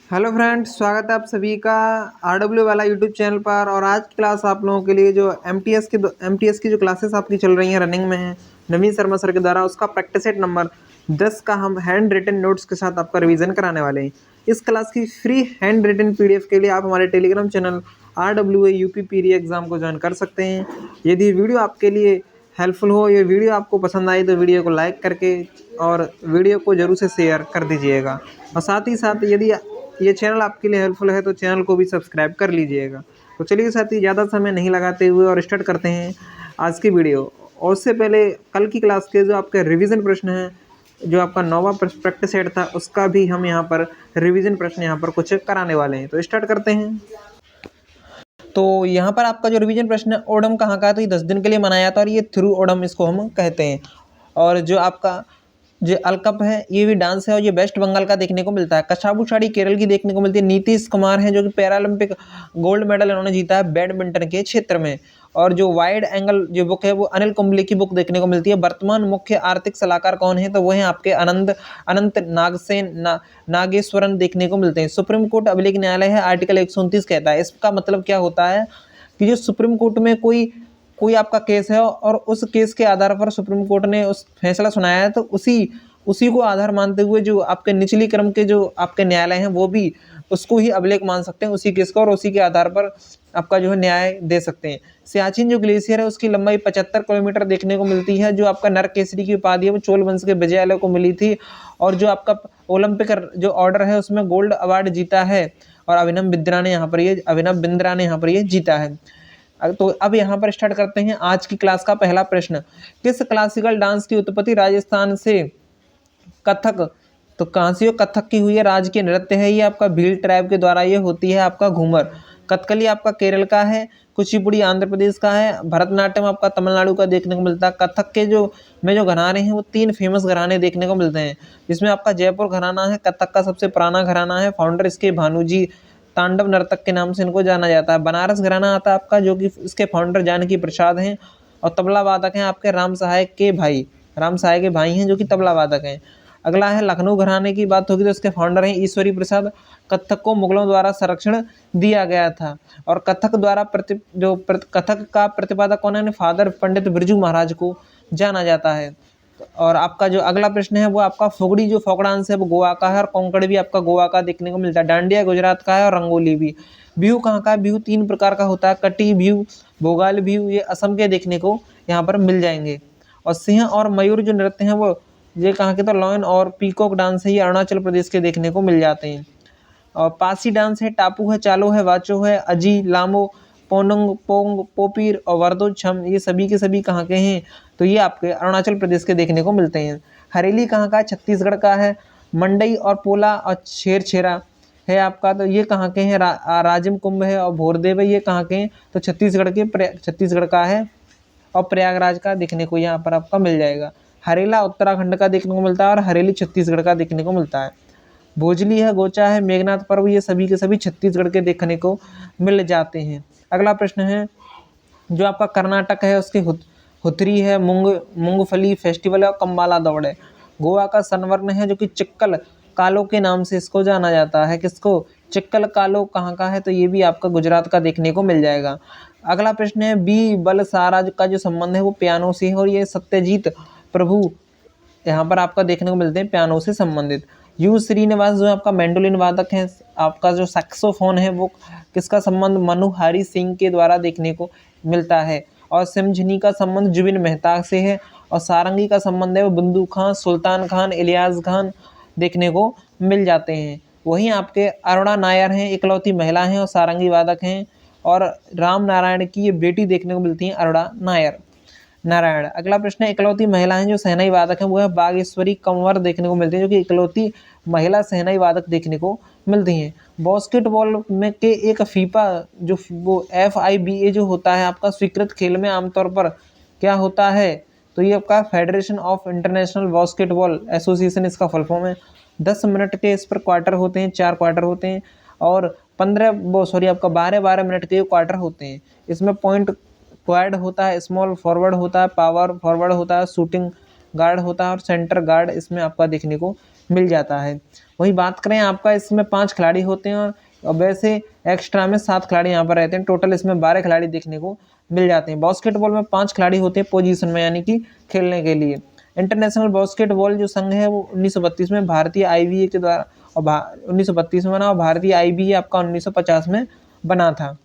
Hello friends, स्वागत है आप सभी का आरडब्ल्यू वाला यूट्यूब चैनल पर। और आज की क्लास आप लोगों के लिए जो एमटीएस की जो क्लासेस आपकी चल रही हैं, रनिंग में है नवीन शर्मा सर के द्वारा, उसका प्रैक्टिस सेट नंबर 10 का हम हैंड रिटन नोट्स के साथ आपका रिवीजन कराने वाले हैं। इस क्लास की फ्री हैंड रिटन पीडीएफ के लिए आप हमारे टेलीग्राम चैनल RWA यूपी पीरी एग्जाम को ज्वाइन कर सकते हैं। यदि वीडियो आपके लिए हेल्पफुल हो, ये वीडियो आपको पसंद आई तो वीडियो को लाइक करके और वीडियो को जरूर से शेयर कर दीजिएगा। और साथ ही साथ यदि ये चैनल आपके लिए हेल्पफुल है तो चैनल को भी सब्सक्राइब कर लीजिएगा। तो चलिए साथी, ज़्यादा समय नहीं लगाते हुए और स्टार्ट करते हैं आज की वीडियो। और उससे पहले कल की क्लास के जो आपके रिवीजन प्रश्न हैं, जो आपका नौवा प्रैक्टिस सेट था, उसका भी हम यहाँ पर रिवीजन प्रश्न यहाँ पर कुछ कराने वाले हैं। तो स्टार्ट करते हैं। तो यहाँ पर आपका जो रिवीजन प्रश्न है, ओणम कहाँ का है, तो ये 10 दिन के लिए मनाया था और ये थ्रू ओणम इसको हम कहते हैं। और जो आपका जो अलकप है, ये भी डांस है और ये वेस्ट बंगाल का देखने को मिलता है। कछाबू साड़ी केरल की देखने को मिलती है। नीतीश कुमार हैं जो कि पैरालंपिक गोल्ड मेडल इन्होंने जीता है बैडमिंटन के क्षेत्र में। और जो वाइड एंगल जो बुक है वो अनिल कुंबले की बुक देखने को मिलती है। वर्तमान मुख्य आर्थिक सलाहकार कौन है, तो वो हैं आपके अनंत नागसेन नागेश्वरन देखने को मिलते हैं। सुप्रीम कोर्ट अभिलेख न्यायालय है, आर्टिकल 129 कहता है। इसका मतलब क्या होता है कि जो सुप्रीम कोर्ट में कोई कोई आपका केस है और उस केस के आधार पर सुप्रीम कोर्ट ने उस फैसला सुनाया है, तो उसी को आधार मानते हुए जो आपके निचली क्रम के जो आपके न्यायालय हैं वो भी उसको ही अभिलेख मान सकते हैं, उसी केस को, और उसी के आधार पर आपका जो है न्याय दे सकते हैं। सियाचिन जो ग्लेशियर है उसकी लंबाई 75 किलोमीटर देखने को मिलती है। जो आपका नरकेसरी की उपाधि है वो चोल वंश के विजयालय को मिली थी। और जो आपका ओलंपिक जो ऑर्डर है उसमें गोल्ड अवार्ड जीता है और अभिनव बिंद्रा ने यहाँ पर ये जीता है। तो अब यहाँ पर स्टार्ट करते हैं आज की क्लास का पहला प्रश्न। किस क्लासिकल डांस की उत्पत्ति राजस्थान से कथक, तो कहाँ से कथक की हुई है, राज्य के नृत्य है ये आपका भील ट्राइब के द्वारा ये होती है आपका घूमर। कथकली आपका केरल का है। कुचिपुड़ी आंध्र प्रदेश का है। भरतनाट्यम आपका तमिलनाडु का देखने को मिलता है। कथक के जो घराने हैं वो 3 फेमस घराने देखने को मिलते हैं, जिसमें आपका जयपुर घराना है कथक का सबसे पुराना घराना है। फाउंडर इसके भानुजी तांडव नर्तक के नाम से इनको जाना जाता है। बनारस घराना आता है आपका, जो कि इसके फाउंडर जानकी प्रसाद हैं। और तबला वादक हैं आपके राम सहाय के भाई हैं, जो कि तबला वादक हैं। अगला है लखनऊ घराने की बात होगी तो इसके फाउंडर हैं ईश्वरी प्रसाद। कथक को मुगलों द्वारा संरक्षण दिया गया था। और कथक का प्रतिपादक कौन है, फादर पंडित बिरजू महाराज को जाना जाता है। और आपका जो अगला प्रश्न है वो आपका फुगड़ी जो फोक डांस है वो गोवा का है। और कोंकण भी आपका गोवा का देखने को मिलता है। डांडिया गुजरात का है और रंगोली भी। बिहू कहाँ का है, बिहू 3 प्रकार का होता है, कटी बिहू, भोगाल बिहू, ये असम के देखने को यहाँ पर मिल जाएंगे। और सिंह और मयूर जो नृत्य हैं वो ये कहाँ के, तो लॉयन और पीकॉक डांस है, ये अरुणाचल प्रदेश के देखने को मिल जाते हैं। और पासी डांस है, टापू है, चालो है, वाचो है, अजी, लामो, पोनंग, पोंग, पोपीर और वर्दो छम, ये सभी के सभी कहाँ के हैं, तो ये आपके अरुणाचल प्रदेश के देखने को मिलते हैं। हरेली कहाँ का है, छत्तीसगढ़ का है। मंडई और पोला और छेरा है आपका, तो ये कहाँ के हैं, राजिम कुंभ है और भोरदेव है, ये कहाँ के हैं, तो छत्तीसगढ़ का है। और प्रयागराज का देखने को यहाँ पर आपका मिल जाएगा। हरेला उत्तराखंड का देखने को मिलता है और हरेली छत्तीसगढ़ का देखने को मिलता है। भोजली है, गोचा है, मेघनाथ पर्व, ये सभी के सभी छत्तीसगढ़ के देखने को मिल जाते हैं। अगला प्रश्न है जो आपका कर्नाटक है उसकी हुथरी है, मूंगफली फेस्टिवल है और कम्बाला दौड़ है। गोवा का सनवर्ण है जो कि चिक्कल कालो के नाम से इसको जाना जाता है। किसको, चिक्कल कालो कहाँ का है, तो ये भी आपका गुजरात का देखने को मिल जाएगा। अगला प्रश्न है बी बल सारा का जो संबंध है वो पियानो से है और ये सत्यजीत प्रभु यहाँ पर आपका देखने को मिलते हैं पियानो से संबंधित। यू श्रीनिवास जो आपका मैंडोलिन वादक है। आपका जो सैक्सोफोन है वो किसका संबंध, मनोहारी सिंह के द्वारा देखने को मिलता है। और सिमझनी का संबंध जुबिन मेहता से है। और सारंगी का संबंध है वो बंदू खान, सुल्तान खान, इलियास खान देखने को मिल जाते हैं। वहीं आपके अरुणा नायर हैं, इकलौती महिला हैं और सारंगी वादक हैं। और राम नारायण की ये बेटी देखने को मिलती है अरुणा नारायण। अगला प्रश्न है इकलौती महिलाएं जो सहनाई वादक हैं वो है बागेश्वरी कंवर देखने को मिलती है, जो कि इकलौती महिला सहनाई वादक देखने को मिलती हैं। बास्केटबॉल में के एक फीफा जो वो FIBA जो होता है आपका स्वीकृत खेल में आमतौर पर क्या होता है, तो ये आपका federation of international basketball association इसका फुल फॉर्म है। 10 मिनट के इस पर क्वार्टर होते हैं, 4 क्वार्टर होते हैं। और 12 मिनट के क्वार्टर होते हैं। इसमें पॉइंट गार्ड होता है, स्मॉल फॉरवर्ड होता है, पावर फॉरवर्ड होता है, शूटिंग गार्ड होता है और सेंटर गार्ड इसमें आपका देखने को मिल जाता है। वही बात करें आपका, इसमें 5 खिलाड़ी होते हैं और वैसे एक्स्ट्रा में 7 खिलाड़ी यहाँ पर रहते हैं। टोटल इसमें 12 खिलाड़ी देखने को मिल जाते हैं। बास्केटबॉल में 5 खिलाड़ी होते हैं पोजीशन में, यानी कि खेलने के लिए। इंटरनेशनल बास्केटबॉल जो संघ है वो 1932 में भारतीय IBA के द्वारा और 1932 में बना, और भारतीय IBA आपका 1950 में बना था।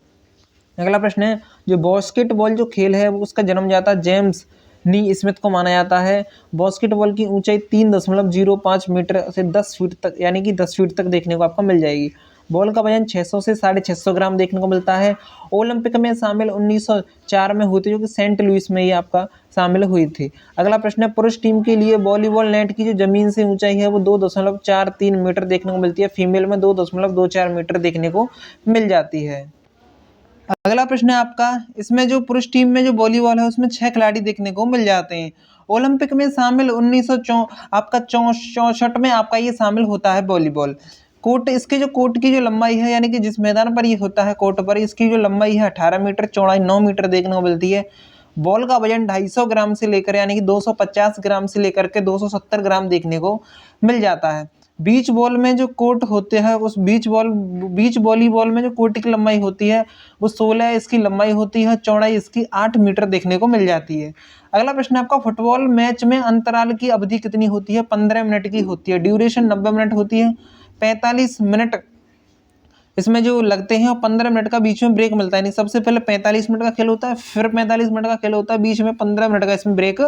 अगला प्रश्न है, जो बास्केटबॉल जो खेल है वो उसका जन्मदाता जेम्स नी स्मिथ को माना जाता है। बास्केटबॉल की ऊंचाई 3.05 मीटर से 10 फीट तक, यानी कि 10 फीट तक देखने को आपको मिल जाएगी। बॉल का वजन 600 से 650 ग्राम देखने को मिलता है। ओलंपिक में शामिल 1904 में हुई थी, जो कि सेंट लुइस में ये आपका शामिल हुई थी। अगला प्रश्न है, पुरुष टीम के लिए वॉलीबॉल नेट की जो जमीन से ऊंचाई है वो 2.43 मीटर देखने को मिलती है। फीमेल में 2.24 मीटर देखने को मिल जाती है। अगला प्रश्न है आपका, इसमें जो पुरुष टीम में जो वॉलीबॉल है उसमें 6 खिलाड़ी देखने को मिल जाते हैं। ओलंपिक में शामिल 1964 में आपका ये शामिल होता है वॉलीबॉल। कोर्ट, इसके जो कोर्ट की जो लंबाई है, यानी कि जिस मैदान पर ये होता है कोर्ट पर, इसकी जो लंबाई है 18 मीटर, चौड़ाई 9 मीटर देखने को मिलती है। बॉल का वजन 250 ग्राम से लेकर, यानी कि 250 ग्राम से लेकर के 270 ग्राम देखने को मिल जाता है। बीच बॉल में जो कोर्ट होते हैं, उस बीच वॉलीबॉल में जो कोर्ट की लंबाई होती है वो 16 इसकी लंबाई होती है, चौड़ाई इसकी 8 मीटर देखने को मिल जाती है। अगला प्रश्न आपका, फुटबॉल मैच में अंतराल की अवधि कितनी होती है? 15 मिनट की होती है। ड्यूरेशन 90 मिनट होती है। 45 मिनट इसमें जो लगते हैं और 15 मिनट का बीच में ब्रेक मिलता है। नहीं, सबसे पहले 45 मिनट का खेल होता है, फिर 45 मिनट का खेल होता है, बीच में 15 मिनट का इसमें ब्रेक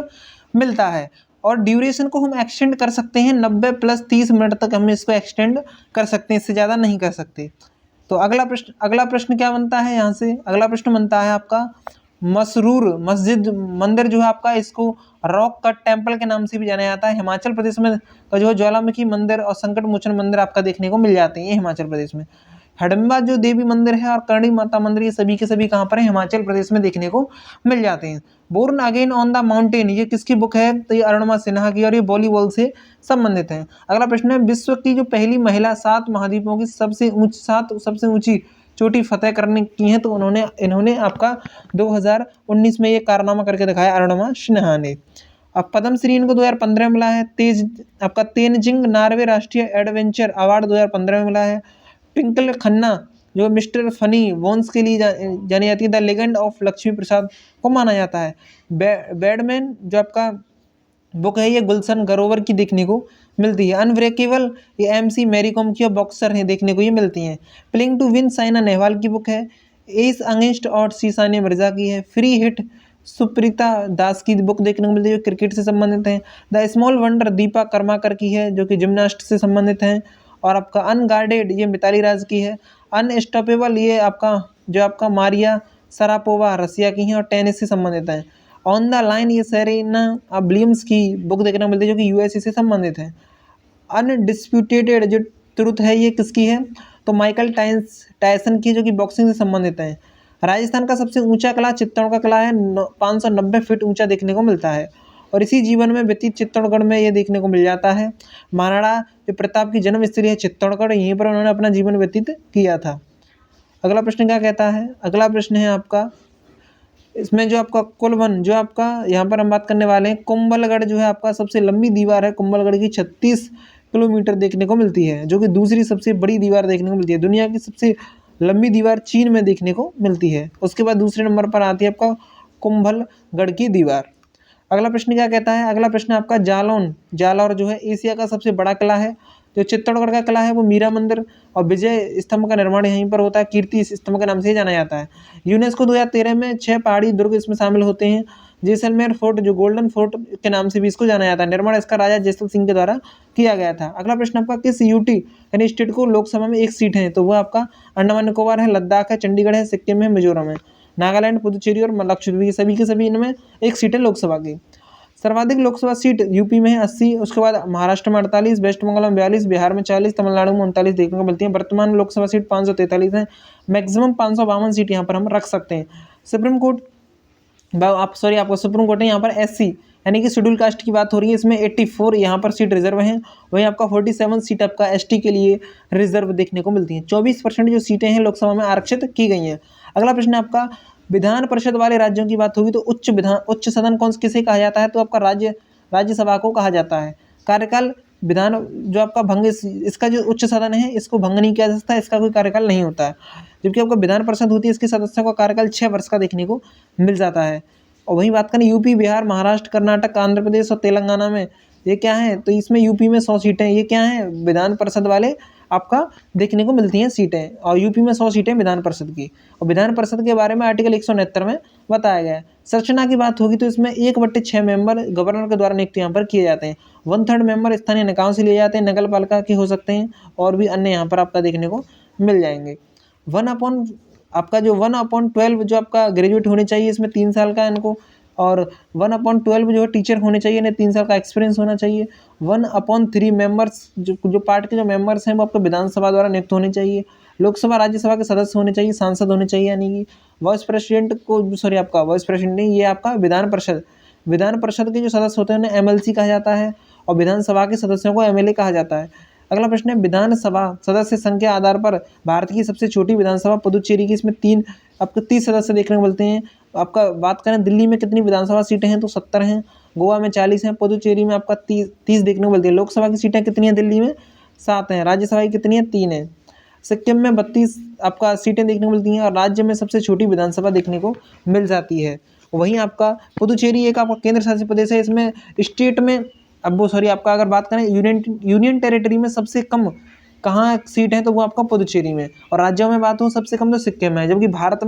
मिलता है। और ड्यूरेशन को हम एक्सटेंड कर सकते हैं, 90 + 30 मिनट तक हम इसको एक्सटेंड कर सकते हैं, इससे ज़्यादा नहीं कर सकते। तो अगला प्रश्न क्या बनता है यहाँ से? अगला प्रश्न बनता है आपका, मसरूर मस्जिद मंदिर जो है आपका, इसको रॉक कट टेम्पल के नाम से भी जाना जाता है। हिमाचल प्रदेश में का जो ज्वालामुखी मंदिर और संकट मोचन मंदिर आपका देखने को मिल जाते हैं, ये हिमाचल प्रदेश में। हडम्बा जो देवी मंदिर है और करणी माता मंदिर, ये सभी के सभी कहाँ पर है? हिमाचल प्रदेश में देखने को मिल जाते हैं। Born again on the mountain, ये किसकी बुक है? तो ये अरुणिमा सिन्हा की, और ये वॉलीबॉल से संबंधित है। अगला प्रश्न है, विश्व की जो पहली महिला 7 महाद्वीपों की सबसे ऊंची चोटी फतेह करने की है, तो इन्होंने आपका 2019 में ये कारनामा करके दिखाया, अरुणिमा सिन्हा ने। अब पद्मश्री इनको 2015 में मिला है। तेनजिंग नार्वे राष्ट्रीय एडवेंचर अवार्ड 2015 में मिला है। ट्विंकल खन्ना जो मिस्टर फनी वॉन्स के लिए जानी जाती है, द लेजेंड ऑफ लक्ष्मी प्रसाद को माना जाता है। बैडमैन जो आपका बुक है, ये गुलशन ग्रोवर की देखने को मिलती है। अनब्रेकेबल ये MC मैरी कॉम की, और बॉक्सर है देखने को ये मिलती हैं। Playing to win Saina Nehwal की बुक है। एस अगेंस्ट और सानिया मिर्जा की है। फ्री हिट सुप्रीता दास की बुक देखने को मिलती है, जो क्रिकेट से संबंधित है। The small wonder Deepa Karmakar की है, जो कि जिम्नास्ट से संबंधित हैं। और आपका अनगार्डेड ये मिताली राज की है। अनस्टॉपेबल ये आपका मारिया सरापोवा रसिया की हैं और टेनिस से संबंधित हैं। ऑन द लाइन ये सेरेना विलियम्स की बुक देखने को मिलती है, जो कि USA से संबंधित है। अनडिस्प्यूटेड जो ट्रुथ है, ये किसकी है? तो माइकल टायसन की, जो कि बॉक्सिंग से संबंधित है। राजस्थान का सबसे ऊंचा किला चित्तौड़ का किला है, 590 फीट ऊंचा देखने को मिलता है। और इसी जीवन में व्यतीत चित्तौड़गढ़ में ये देखने को मिल जाता है। महाराणा जो प्रताप की जन्म स्थली है चित्तौड़गढ़, यहीं पर उन्होंने अपना जीवन व्यतीत किया था। अगला प्रश्न क्या कहता है? अगला प्रश्न है आपका, इसमें जो आपका कुलवन जो आपका यहाँ पर हम बात करने वाले हैं, कुंभलगढ़ जो है आपका सबसे लंबी दीवार है। कुंभलगढ़ की 36 किलोमीटर देखने को मिलती है, जो कि दूसरी सबसे बड़ी दीवार देखने को मिलती है। दुनिया की सबसे लंबी दीवार चीन में देखने को मिलती है। उसके बाद दूसरे नंबर पर आती है आपका कुंभलगढ़ की दीवार। अगला प्रश्न क्या कहता है? अगला प्रश्न आपका, जालौर जो है एशिया का सबसे बड़ा किला है। जो चित्तौड़गढ़ का किला है वो मीरा मंदिर और विजय स्तंभ का निर्माण यहीं पर होता है, कीर्ति स्तंभ के नाम से जाना जाता है। यूनेस्को 2013 में 6 पहाड़ी दुर्ग इसमें शामिल होते हैं। जैसलमेर फोर्ट जो गोल्डन फोर्ट के नाम से भी इसको जाना जाता है, निर्माण इसका राजा जैसल सिंह के द्वारा किया गया था। अगला प्रश्न आपका, किस यूटी यानी स्टेट को लोकसभा में 1 सीट है? तो वो आपका अंडमान निकोबार है, लद्दाख है, चंडीगढ़ है, सिक्किम है, मिजोरम है। नागालैंड, पुदुचेरी और लक्षद्वीप, सभी के सभी इनमें 1 सीट है लोकसभा की। सर्वाधिक लोकसभा सीट यूपी में है 80, उसके बाद महाराष्ट्र में 48, वेस्ट बंगाल में 42, बिहार में 40, तमिलनाडु में 39 देखने को मिलती है। वर्तमान लोकसभा सीट 543 है। मैक्सिमम 552 सीट यहाँ पर हम रख सकते हैं। सुप्रीम कोर्ट आपको सुप्रीम कोर्ट है यहाँ पर SC यानी कि शेड्यूल कास्ट की बात हो रही है, इसमें 84 यहाँ पर सीट रिजर्व हैं। वहीं आपका 47 सीट आपका ST के लिए रिजर्व देखने को मिलती हैं। 24% जो सीटें हैं लोकसभा में आरक्षित की गई हैं। अगला प्रश्न आपका, विधान परिषद वाले राज्यों की बात होगी तो उच्च सदन किसे कहा जाता है? तो आपका राज्यसभा को कहा जाता है। कार्यकाल विधान जो आपका भंग इसका जो उच्च सदन है इसको भंग नहीं किया जा सकता, इसका कोई कार्यकाल नहीं होता है। जबकि आपका विधान परिषद होती है, इसके सदस्यों का कार्यकाल 6 वर्ष का देखने को मिल जाता है। और वहीं बात करें यूपी, बिहार, महाराष्ट्र, कर्नाटक, आंध्र प्रदेश और तेलंगाना में ये क्या है, तो इसमें यूपी में 100 सीटें, ये क्या है विधान परिषद वाले आपका देखने को मिलती हैं सीटें, और यूपी में 100 सीटें विधान परिषद की। और विधान परिषद के बारे में आर्टिकल 169 में बताया गया है। संरचना की बात होगी तो इसमें 1/6 मेंबर गवर्नर के द्वारा नियुक्त यहाँ पर किए जाते हैं। 1/3 मेंबर स्थानीय निकायों से लिए जाते हैं, नगर पालिका के हो सकते हैं, और भी अन्य यहाँ पर आपका देखने को मिल जाएंगे। 1/12 जो आपका ग्रेजुएट होने चाहिए, इसमें 3 साल का इनको, और 1/12 जो है टीचर होने चाहिए, इन्हें 3 साल का एक्सपीरियंस होना चाहिए। 1/3 मेंबर्स जो पार्ट के जो मेंबर्स हैं वो आपको विधानसभा द्वारा नियुक्त होने चाहिए। लोकसभा राज्यसभा के सदस्य होने चाहिए, सांसद होने चाहिए, यानी कि वाइस प्रेसिडेंट नहीं, ये आपका विधान परिषद के जो सदस्य होते हैं उन्हें एमएलसी कहा जाता है, और विधानसभा के सदस्यों को एमएलए कहा जाता है। अगला प्रश्न है विधानसभा सदस्य संख्या आधार पर भारत की सबसे छोटी विधानसभा पुदुचेरी की, इसमें 30 सदस्य देखने को मिलते हैं। आपका बात करें दिल्ली में कितनी विधानसभा सीटें हैं, तो 70 हैं। गोवा में 40 हैं। पुदुचेरी में आपका 30 देखने को मिलती है। लोकसभा की सीटें कितनी हैं दिल्ली में, 7 हैं। राज्यसभा की कितनी है, 3 है। सिक्किम में 32 आपका सीटें देखने को मिलती हैं, और राज्य में सबसे छोटी विधानसभा देखने को मिल जाती है। वहीं आपका पुदुचेरी एक आपका केंद्र शासित प्रदेश है, इसमें स्टेट में आपका अगर बात करें यूनियन टेरिटरी में सबसे कम कहाँ सीट है, तो वो आपका पुदुचेरी में, और राज्यों में बात हो सबसे कम तो सिक्किम में है। जबकि भारत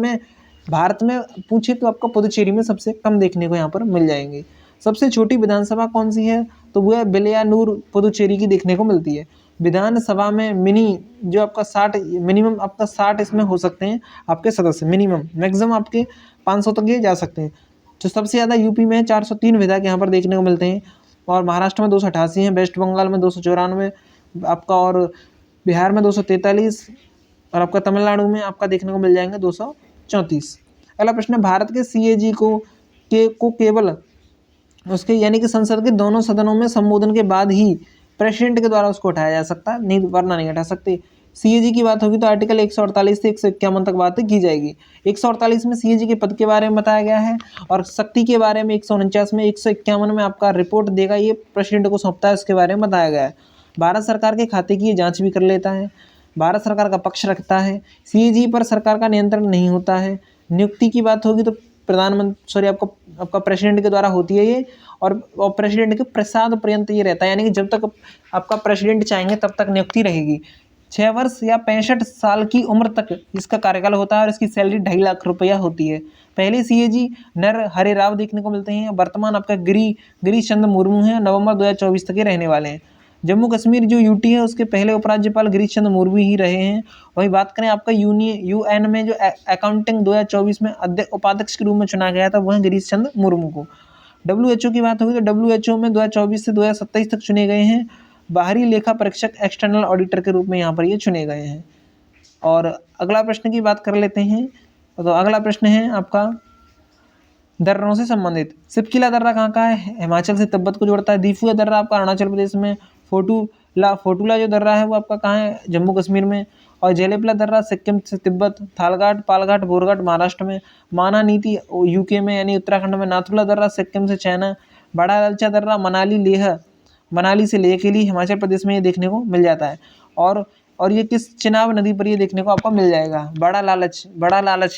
में पूछे तो आपका पुदुचेरी में सबसे कम देखने को यहाँ पर मिल जाएंगे। सबसे छोटी विधानसभा कौन सी है, तो वो है बिलियानूर, पुदुचेरी की देखने को मिलती है। विधानसभा में जो आपका 60 इसमें हो सकते हैं आपके सदस्य, मैक्सिमम आपके 500 तक ये जा सकते हैं। जो सबसे ज़्यादा यूपी में 403 विधायक यहाँ पर देखने को मिलते हैं, और महाराष्ट्र में 288 हैं, वेस्ट बंगाल में 294 आपका, और बिहार में 243, और आपका तमिलनाडु में आपका देखने को मिल जाएंगे 234। अगला प्रश्न है भारत के सीएजी को केवल उसके यानी कि संसद के दोनों सदनों में संबोधन के बाद ही प्रेसिडेंट के द्वारा उसको उठाया जा सकता है, नहीं वरना नहीं उठा सकते। सीएजी की बात होगी तो आर्टिकल 148 से 151 तक बातें की जाएगी। 148 में सीएजी के पद के बारे में बताया गया है, और शक्ति के बारे में 149 में, 151 में आपका रिपोर्ट देगा, ये प्रेसिडेंट को सौंपता है, उसके बारे में बताया गया है। भारत सरकार के खाते की ये जाँच भी कर लेता है, भारत सरकार का पक्ष रखता है। सीएजी पर सरकार का नियंत्रण नहीं होता है। नियुक्ति की बात होगी तो आपका प्रेसिडेंट के द्वारा होती है ये, और प्रेसिडेंट के प्रसाद पर्यंत ये रहता है, यानी कि जब तक आपका प्रेसिडेंट चाहेंगे तब तक नियुक्ति रहेगी। 6 वर्ष या 65 साल की उम्र तक इसका कार्यकाल होता है, और इसकी सैलरी 2.5 लाख रुपया होती है। पहले सीएजी नर हरे राव देखने को मिलते हैं। वर्तमान आपका गिरीश चंद्र मुर्मू हैं, नवंबर 2024 तक ये रहने वाले हैं। जम्मू कश्मीर जो यूटी है उसके पहले उपराज्यपाल गिरीश चंद्र मुर्मू ही रहे हैं। वही बात करें आपका यूएन में जो अकाउंटिंग 2024 में उपाध्यक्ष के रूप में चुना गया था, वो है गिरीश चंद्र मुर्मू को। डब्ल्यूएचओ की बात होगी तो डब्ल्यूएचओ में 2024 से 2027 तक चुने गए हैं बाहरी लेखा परीक्षक, एक्सटर्नल ऑडिटर के रूप में यहाँ पर ये चुने गए हैं। और अगला प्रश्न की बात कर लेते हैं, तो अगला प्रश्न है आपका दर्रों से संबंधित। सिपकिला दर्रा कहाँ का है, हिमाचल से तिब्बत को जोड़ता है। दीफुआ दर्रा आपका अरुणाचल प्रदेश में। फोटुला जो दर्रा है वो आपका कहाँ है, जम्मू कश्मीर में। और जेलेपला दर्रा सिक्किम से तिब्बत। थालघाट, पालघाट, बोरघाट महाराष्ट्र में। माना नीति यूके में यानी उत्तराखंड में। नाथुला दर्रा सिक्किम से चाइना। बड़ा लालचा दर्रा मनाली से लेह के लिए हिमाचल प्रदेश में ये देखने को मिल जाता है। और ये किस चिनाब नदी पर ये देखने को आपको मिल जाएगा, बड़ा लालच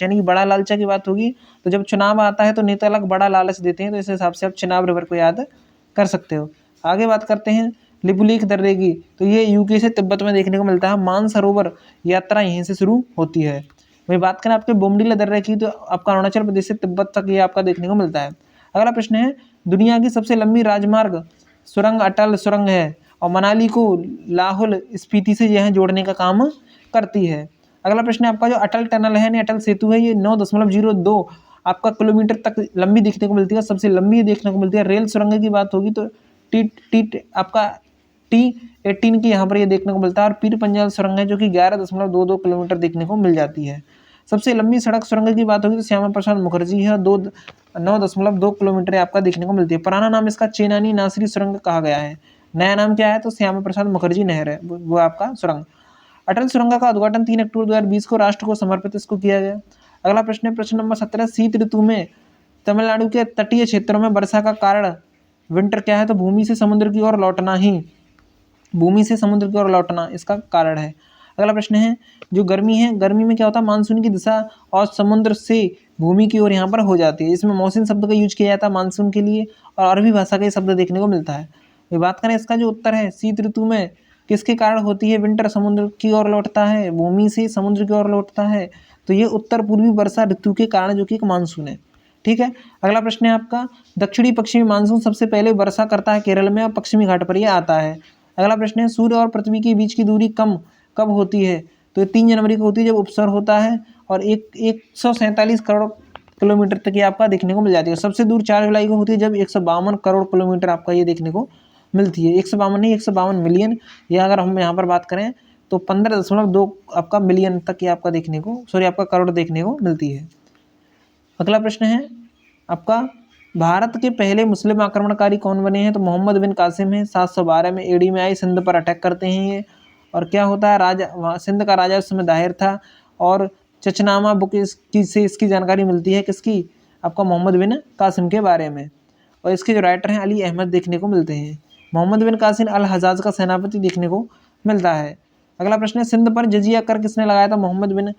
यानी कि बड़ा लालचा की बात होगी तो जब चुनाव आता है तो नेता लोग बड़ा लालच देते हैं, तो इस हिसाब से आप चिनाब रिवर को याद कर सकते हो। आगे बात करते हैं लिपुलेख दर्रे की, तो ये यूके से तिब्बत में देखने को मिलता है। मानसरोवर यात्रा यहीं से शुरू होती है। वही बात करें आपके बोमडीला दर्रे की, तो आपका अरुणाचल प्रदेश से तिब्बत तक ये आपका देखने को मिलता है। अगला प्रश्न है दुनिया की सबसे लंबी राजमार्ग सुरंग अटल सुरंग है, और मनाली को लाहौल स्पीति से यह जोड़ने का काम करती है। अगला प्रश्न है आपका जो अटल टनल है अटल सेतु है, ये 9.02 आपका किलोमीटर तक लंबी देखने को मिलती है, सबसे लंबी देखने को मिलती है। रेल सुरंग की बात होगी तो T18 की यहाँ पर ये देखने को मिलता है। और पीर पंजाल सुरंग है जो कि 11.22 किलोमीटर देखने को मिल जाती है। सबसे लंबी सड़क सुरंग की बात होगी तो श्यामा प्रसाद मुखर्जी है, 9.2 किलोमीटर आपका देखने को मिलती है। पुराना नाम इसका चेनानी नासरी सुरंग कहा गया है, नया नाम क्या है तो श्यामा प्रसाद मुखर्जी नहर है वो आपका सुरंग। अटल सुरंग का उद्घाटन 3 अक्टूबर 2020 को राष्ट्र को समर्पित इसको किया गया। अगला प्रश्न है प्रश्न नंबर 17, शीत ऋतु में तमिलनाडु के तटीय क्षेत्रों में वर्षा का कारण विंटर क्या है, तो भूमि से समुद्र की ओर लौटना ही भूमि से समुद्र की ओर लौटना इसका कारण है। अगला प्रश्न है, जो गर्मी है, गर्मी में क्या होता है, मानसून की दिशा और समुद्र से भूमि की ओर यहाँ पर हो जाती है। इसमें मौसम शब्द का यूज किया जाता है मानसून के लिए, और अरबी भाषा का ये शब्द देखने को मिलता है। ये बात करें इसका जो उत्तर है, शीत ऋतु में किसके कारण होती है विंटर, समुद्र की ओर लौटता है, भूमि से समुद्र की ओर लौटता है, तो ये उत्तर पूर्वी वर्षा ऋतु के कारण, जो कि एक मानसून है। ठीक है। अगला प्रश्न है आपका, दक्षिणी पश्चिमी मानसून सबसे पहले वर्षा करता है केरल में और पश्चिमी घाट पर यह आता है। अगला प्रश्न है, सूर्य और पृथ्वी के बीच की दूरी कम कब होती है, तो 3 जनवरी को होती है, जब उपसर होता है, और 147 करोड़ किलोमीटर तक ये आपका देखने को मिल जाती है। सबसे दूर 4 जुलाई को होती है, जब 152 करोड़ किलोमीटर आपका ये देखने को मिलती है। 152 नहीं, 152 मिलियन, या अगर हम यहाँ पर बात करें तो 15.2 आपका मिलियन तक ये आपका देखने को, सॉरी आपका करोड़ देखने को मिलती है। अगला प्रश्न है आपका, भारत के पहले मुस्लिम आक्रमणकारी कौन बने हैं, तो मोहम्मद बिन कासिम है। 712 में एडी में आई, सिंध पर अटैक करते हैं ये। और क्या होता है, राजा सिंध का राजा उस समय दाहिर था, और चचनामा बुक से इसकी जानकारी मिलती है, किसकी, आपका मोहम्मद बिन कासिम के बारे में। और इसके जो राइटर हैं अली अहमद देखने को मिलते हैं। मोहम्मद बिन कासिम अल हजाज का सेनापति देखने को मिलता है। अगला प्रश्न है, सिंध पर जजिया कर किसने लगाया था, मोहम्मद बिन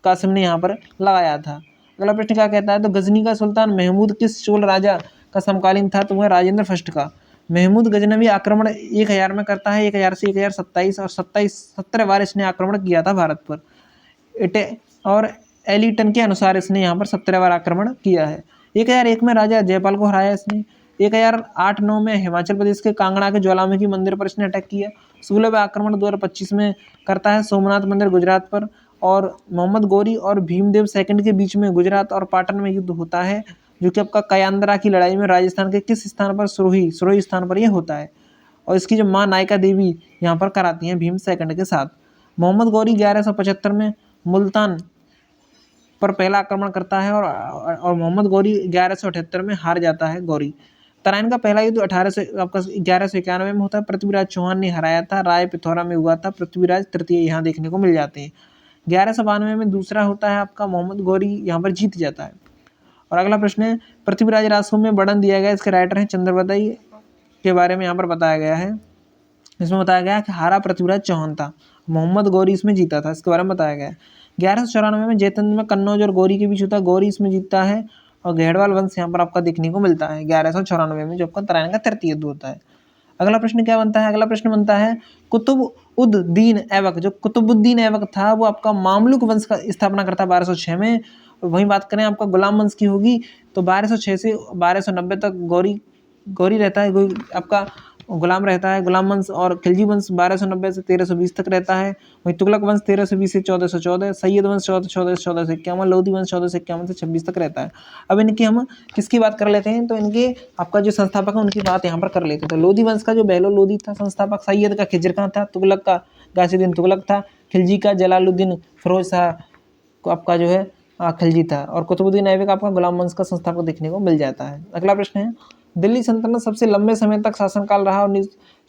कासिम ने यहाँ पर लगाया था। अगला प्रश्न क्या कहता है, तो गजनी का सुल्तान महमूद किस चोल राजा का समकालीन था, तो वह राजेंद्र फर्स्ट का। महमूद गजनवी आक्रमण 1000 में करता है, 1000 से 1027, और 17 बार इसने आक्रमण किया था भारत पर। और एलिटन के अनुसार इसने यहाँ पर 17 बार आक्रमण किया है। 1001 में राजा जयपाल को हराया इसने। 1008-9 में हिमाचल प्रदेश के कांगड़ा के ज्वालामुखी मंदिर पर इसने अटैक किया। 16वां आक्रमण 2025 में करता है सोमनाथ मंदिर गुजरात पर। और मोहम्मद गौरी और भीमदेव सेकंड के बीच में गुजरात और पाटन में युद्ध होता है, जो कि आपका कयांदरा की लड़ाई में राजस्थान के किस स्थान पर, सुरोही स्थान पर यह होता है। और इसकी जो माँ नायका देवी यहाँ पर कराती हैं भीम सेकंड के साथ। मोहम्मद गौरी 1175 में मुल्तान पर पहला आक्रमण करता है, और मोहम्मद गौरी 1178 में हार जाता है गौरी। तराइन का पहला युद्ध 1191 में होता है, पृथ्वीराज चौहान ने हराया था, राय पिथौरा में हुआ था, पृथ्वीराज तृतीय यहाँ देखने को मिल जाते हैं। 1192 में दूसरा होता है आपका, मोहम्मद गौरी यहाँ पर जीत जाता है। और अगला प्रश्न है, पृथ्वीराज रासो में वर्णन दिया गया, इसके राइटर हैं चंद्रवदई के बारे में यहाँ पर बताया गया है। इसमें बताया गया कि हारा पृथ्वीराज चौहान था, मोहम्मद गौरी इसमें जीता था, इसके बारे में बताया गया है। 1194 में जैतंत्र में कन्नौज और गौरी के बीच होता है, गौरी इसमें जीतता है, और घेड़वाल वंश यहाँ पर आपका देखने को मिलता है 1194 में, जो आपका तराइन का तृतीय युद्ध होता है। अगला प्रश्न क्या बनता है, अगला प्रश्न बनता है, कुतुबुद्दीन ऐबक, जो कुतुबुद्दीन ऐबक था वो आपका मामलुक वंश का स्थापना करता है 1206 में। वहीं बात करें आपका गुलाम वंश की होगी, तो 1206 से 1290 तक गौरी रहता है, आपका गुलाम रहता है, गुलाम वंश। और खिलजी वंश 1290 से 1320 तक रहता है। वहीं तुगलक वंश 1320 से 1414, सैयद वंश 1414 से 51, लोधी वंश 14 से 51 से 26 तक रहता है। अब इनकी हम किसकी बात कर लेते हैं, तो इनके आपका जो संस्थापक है उनकी बात यहाँ पर कर लेते हैं। तो लोधी वंश का जो बहलो लोधी था संस्थापक, सैयद का खिजर खां था, तुगलक का गासिउद्दीन तुगलक था, खिलजी का जलालुद्दीन फिरोज शाह को आपका जो है खिलजी था, और कुतुबुद्दीन ऐबक आपका गुलाम वंश का संस्थापक देखने को मिल जाता है। अगला प्रश्न है, दिल्ली सल्तनत सबसे लंबे समय तक शासनकाल रहा,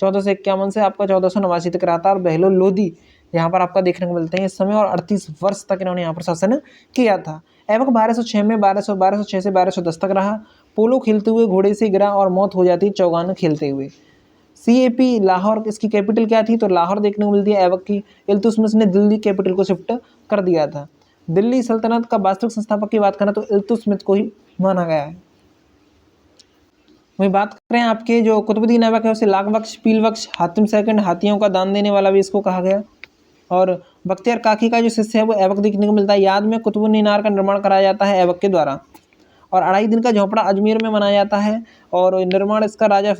1451 से आपका 1489 तक रहा था, और बहलोल लोधी यहाँ पर आपका देखने को मिलते हैं इस समय, और 38 वर्ष तक इन्होंने यहाँ पर शासन किया था। ऐबक 1206 में 1206 से 1210 तक रहा। पोलो खेलते हुए घोड़े से गिरा और मौत हो जाती चौगान खेलते हुए। CAP लाहौर इसकी कैपिटल क्या थी, तो लाहौर देखने को मिलती है ऐबक की। इल्तुतमिश ने दिल्ली कैपिटल को शिफ्ट कर दिया था। दिल्ली सल्तनत का वास्तविक संस्थापक की बात करें तो इल्तुतमिश को ही माना गया है। वही बात करें आपके जो कुतुबुद्दीन ऐबक है उसे लाख बख्श, पील बख्श, हातिम सेकंड, हाथियों का दान देने वाला भी इसको कहा गया। और बख्तियार काकी का जो शिष्य है वो ऐबक देखने को मिलता है। याद में कुतुब मीनार का निर्माण कराया जाता है ऐबक के द्वारा। और 2.5 दिन का झोंपड़ा अजमेर में मनाया जाता है, और निर्माण इसका राजा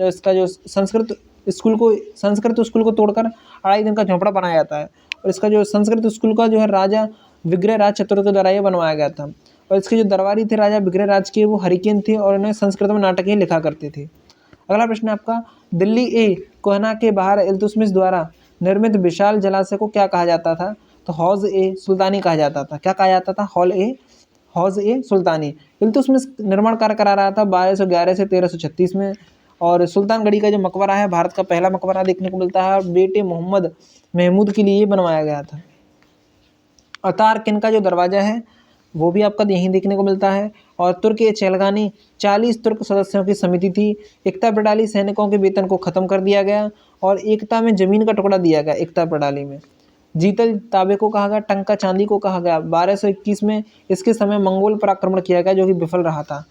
इसका जो संस्कृत स्कूल को तोड़कर 2.5 दिन का झोंपड़ा बनाया जाता है। और इसका जो संस्कृत स्कूल का जो है राजा विग्रहराज चतुर्थ के द्वारा ये बनवाया गया था। और इसके जो दरबारी थे राजा विग्रहराज के, वो हरिकेन थे, और इन्हें संस्कृत में नाटक ही लिखा करते थे। अगला प्रश्न है आपका, दिल्ली कोहना के बाहर इल्तुतमिश द्वारा निर्मित विशाल जलाशय को क्या कहा जाता था, तो हौज-ए-सुल्तानी कहा जाता था। क्या कहा जाता था, हौज-ए-सुल्तानी। इल्तुतमिश निर्माण कार्य करा रहा था 1211 से 1336 में। और सुल्तानगढ़ी का जो मकबरा है भारत का पहला मकबरा देखने को मिलता है, और बेटे मोहम्मद महमूद के लिए बनवाया गया था। अतार किन का जो दरवाजा है, वो भी आपका यहीं देखने को मिलता है। और तुर्क ए चेलगानी 40 तुर्क सदस्यों की समिति थी। एकता प्रणाली सैनिकों के वेतन को ख़त्म कर दिया गया और एकता में ज़मीन का टुकड़ा दिया गया एकता प्रणाली में। जीतल ताबे को कहा गया, टंका चांदी को कहा गया। 1221 में इसके समय मंगोल पर आक्रमण किया गया जो कि विफल रहा था।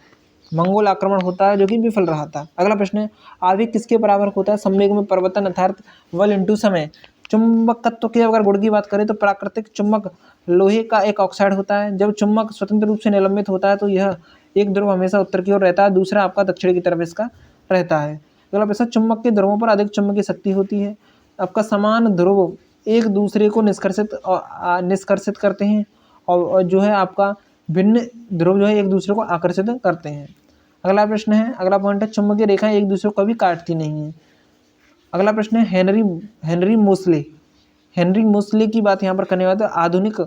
मंगोल आक्रमण होता है जो कि विफल रहा था। अगला प्रश्न है, आवेग किसके बराबर होता है? संवेग में परिवर्तन अर्थात बल इंटू समय। चुंबकत्व के अगर गुण की बात करें तो प्राकृतिक चुंबक लोहे का एक ऑक्साइड होता है। जब चुंबक स्वतंत्र रूप से निलंबित होता है तो यह एक ध्रुव हमेशा उत्तर की ओर रहता है, दूसरा आपका दक्षिण की तरफ इसका रहता है। अगला प्रश्न, चुंबक के ध्रुवों पर अधिक चुंबकीय शक्ति होती है। आपका समान ध्रुव एक दूसरे को निष्कर्षित करते हैं और जो है आपका भिन्न ध्रुव जो है एक दूसरे को आकर्षित करते हैं। अगला प्रश्न है, अगला पॉइंट है, चुंबकीय रेखाएं एक दूसरे को कभी काटती नहीं है। अगला प्रश्न है, हेनरी मोस्ले की बात यहाँ पर करने वाले। तो आधुनिक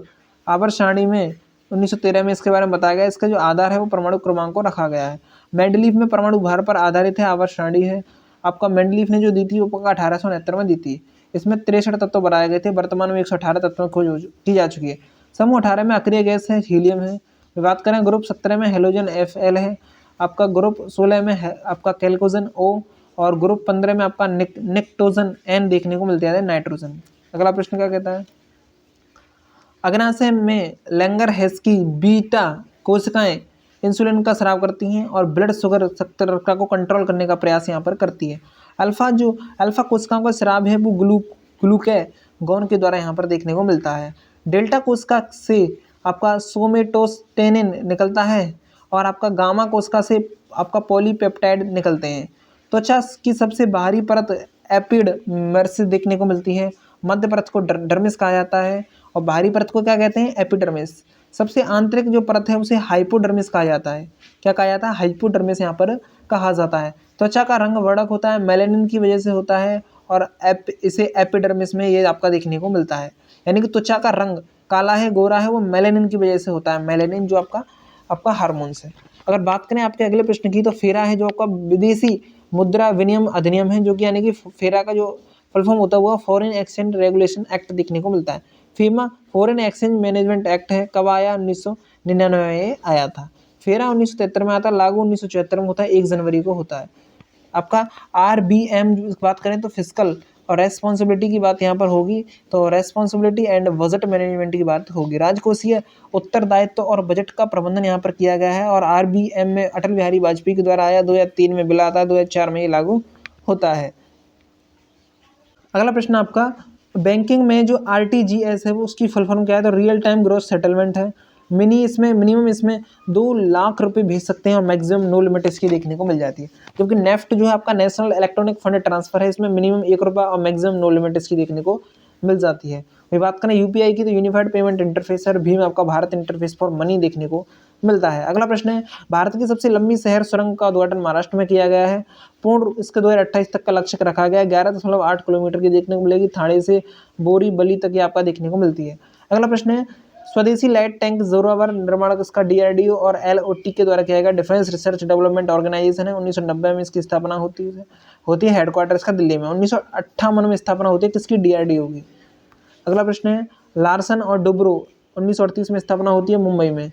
आवर्त सारणी में 1913 में इसके बारे में बताया गया। इसका जो आधार है वो परमाणु क्रमांक को रखा गया है। मेंडलीफ में परमाणु भार पर आधारित है आवर्त सारणी है। आपका मेंडलीफ ने जो दी थी वो 1869 में दी थी। इसमें 63 तत्व बनाए गए थे। वर्तमान में 118 तत्वों की खोज की जा चुकी है। समूह 18 में अक्रिय गैस है, हीलियम है। बात करें ग्रुप 17 में हेलोजन Fl है। आपका ग्रुप 16 में है आपका कैल्कोजन O और ग्रुप 15 में आपका निक्टोजन N देखने को मिलते हैं, नाइट्रोजन। अगला प्रश्न क्या कहता है, अग्नाशय में लैंगरहैंस-की बीटा कोशिकाएं इंसुलिन का स्राव करती हैं और ब्लड शुगर शर्करा को कंट्रोल करने का प्रयास यहाँ पर करती है। अल्फा कोशिकाओं का स्राव है वो ग्लूकैगॉन के द्वारा यहाँ पर देखने को मिलता है। डेल्टा कोशिका से आपका सोमेटोस्टेनिन निकलता है और आपका गामा कोशिका से आपका पॉलीपेप्टाइड निकलते हैं। त्वचा की सबसे बाहरी परत एपिडर्मिस देखने को मिलती है। मध्य परत को डर्मिस कहा जाता है और बाहरी परत को क्या कहते हैं, एपिडर्मिस। सबसे आंतरिक जो परत है उसे हाइपोडर्मिस कहा जाता है। क्या कहा जाता है, हाइपोडर्मिस यहाँ पर कहा जाता है। त्वचा का रंग वर्णक होता है, मेलेनिन की वजह से होता है और इसे एपिडर्मिस में ये आपका देखने को मिलता है। यानी कि त्वचा का रंग काला है, गोरा है, वो मेलेनिन की वजह से होता है। मेलेनिन जो आपका हार्मोन्स है। अगर बात करें आपके अगले प्रश्न की, तो फेरा है जो आपका विदेशी मुद्रा विनिमय अधिनियम है, जो कि यानी कि फेरा का जो फुल फॉर्म होता हुआ फॉरेन एक्सचेंज रेगुलेशन एक्ट देखने को मिलता है। फीमा फॉरेन एक्सचेंज मैनेजमेंट एक्ट है, कब आया, 1999 में आया था। फेरा 1973 में आता है, लागू 1974 में होता है, 1 जनवरी को होता है। आपका RBM बात करें तो फिस्कल और रेस्पॉन्सिबिलिटी की बात यहाँ पर होगी, तो रेस्पॉन्सिबिलिटी एंड बजट मैनेजमेंट की बात होगी। राजकोषीय उत्तरदायित्व और बजट का प्रबंधन यहाँ पर किया गया है और RBM में अटल बिहारी वाजपेयी के द्वारा आया, 2003 में बिल आता है, 2004 में ये लागू होता है। अगला प्रश्न आपका, बैंकिंग में जो RTGS है वो उसकी फुल फॉर्म क्या है, तो रियल टाइम ग्रॉस सेटलमेंट है। मिनिमम इसमें 2 लाख रुपए भेज सकते हैं और मैक्सिमम नो लिमिट इसकी देखने को मिल जाती है। जबकि नेफ्ट जो है आपका नेशनल इलेक्ट्रॉनिक फंड ट्रांसफर है, इसमें मिनिमम 1 रुपया और मैक्सिमम नो लिमिट इसकी देखने को मिल जाती है। वही बात करें UPI की, तो यूनिफाइड पेमेंट इंटरफेस और भीम आपका भारत इंटरफेस फॉर मनी देखने को मिलता है। अगला प्रश्न है, भारत की सबसे लंबी शहर सुरंग का उद्घाटन महाराष्ट्र में किया गया है। पूर्ण इसके 2028 तक का लक्ष्य रखा गया है। 11.8 किलोमीटर की देखने को मिलेगी। थाने से बोरीवली तक ये आपका देखने को मिलती है। अगला प्रश्न है, स्वदेशी लाइट टैंक जोरावर निर्माण इसका DRDO और LOT के द्वारा किया गया। डिफेंस रिसर्च डेवलपमेंट ऑर्गेनाइजेशन है। 1990 में इसकी स्थापना होती है। हेडक्वार्टर इसका दिल्ली में। 1958 में स्थापना होती है किसकी, DRDO की। अगला प्रश्न है, लार्सन और डुब्रो 1938 में स्थापना होती है मुंबई में,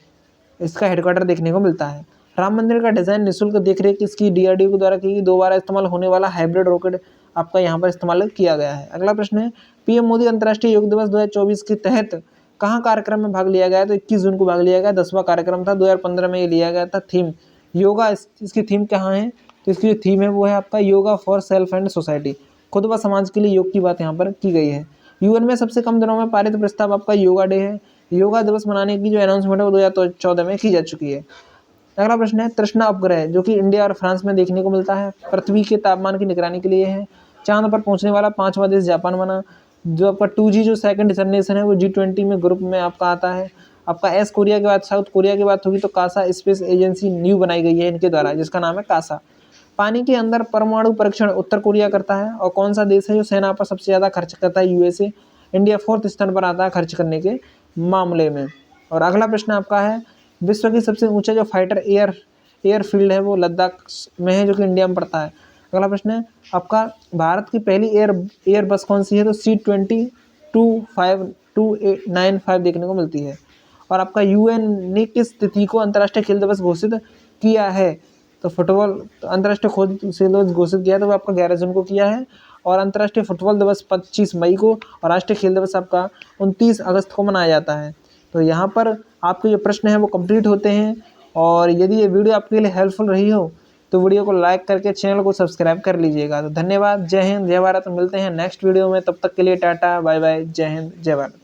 इसका हेडक्वार्टर देखने को मिलता है। राम मंदिर का डिजाइन निःशुल्क देखरेख किसकी, DRDO के द्वारा की गई। 2 बार इस्तेमाल होने वाला हाइब्रिड रॉकेट आपका यहाँ पर इस्तेमाल किया गया है। अगला प्रश्न है, PM मोदी अंतर्राष्ट्रीय योग दिवस 2024 के तहत कहाँ कार्यक्रम में भाग लिया गया है, तो 21 जून को भाग लिया गया। 10वां कार्यक्रम था, 2015 में ये लिया गया था। थीम योगा, इसकी थीम कहाँ है, तो इसकी जो थीम है वो है आपका yoga for self and society, खुद व समाज के लिए योग की बात यहाँ पर की गई है। UN में सबसे कम दिनों में पारित प्रस्ताव आपका योगा डे है। योगा दिवस मनाने की जो अनाउंसमेंट है वो 2014 में की जा चुकी है। अगला प्रश्न है, तृष्णा उपग्रह जो कि इंडिया और फ्रांस में देखने को मिलता है, पृथ्वी के तापमान की निगरानी के लिए है। चांद पर पहुंचने वाला 5वां देश जापान बना। जो आपका 2G जो सेकंड जनरेशन है वो G20 में ग्रुप में आपका आता है। आपका S कोरिया के बाद साउथ कोरिया की बात होगी तो कासा स्पेस एजेंसी न्यू बनाई गई है इनके द्वारा, जिसका नाम है कासा। पानी के अंदर परमाणु परीक्षण उत्तर कोरिया करता है। और कौन सा देश है जो सेना पर सबसे ज़्यादा खर्च करता है, USA। इंडिया 4th स्थान पर आता है खर्च करने के मामले में। और अगला प्रश्न आपका है, विश्व की सबसे ऊंचा जो फाइटर एयरफील्ड है वो लद्दाख में है, जो कि इंडिया में पड़ता है। अगला प्रश्न है आपका, भारत की पहली एयर बस कौन सी है, तो C20 2595 देखने को मिलती है। और आपका यूएन ने किस तिथि को अंतर्राष्ट्रीय खेल दिवस घोषित किया है? तो फुटबॉल अंतर्राष्ट्रीय खेल दिवस घोषित किया है तो वो आपका 11 जून को किया है, और अंतर्राष्ट्रीय फुटबॉल दिवस 25 मई को, और राष्ट्रीय खेल दिवस आपका 29 अगस्त को मनाया जाता है। तो यहाँ पर आपके जो प्रश्न हैं वो कंप्लीट होते हैं। और यदि ये वीडियो आपके लिए हेल्पफुल रही हो तो वीडियो को लाइक करके चैनल को सब्सक्राइब कर लीजिएगा। तो धन्यवाद, जय हिंद, जय भारत। मिलते हैं नेक्स्ट वीडियो में, तब तक के लिए टाटा, बाय बाय, जय हिंद, जय भारत।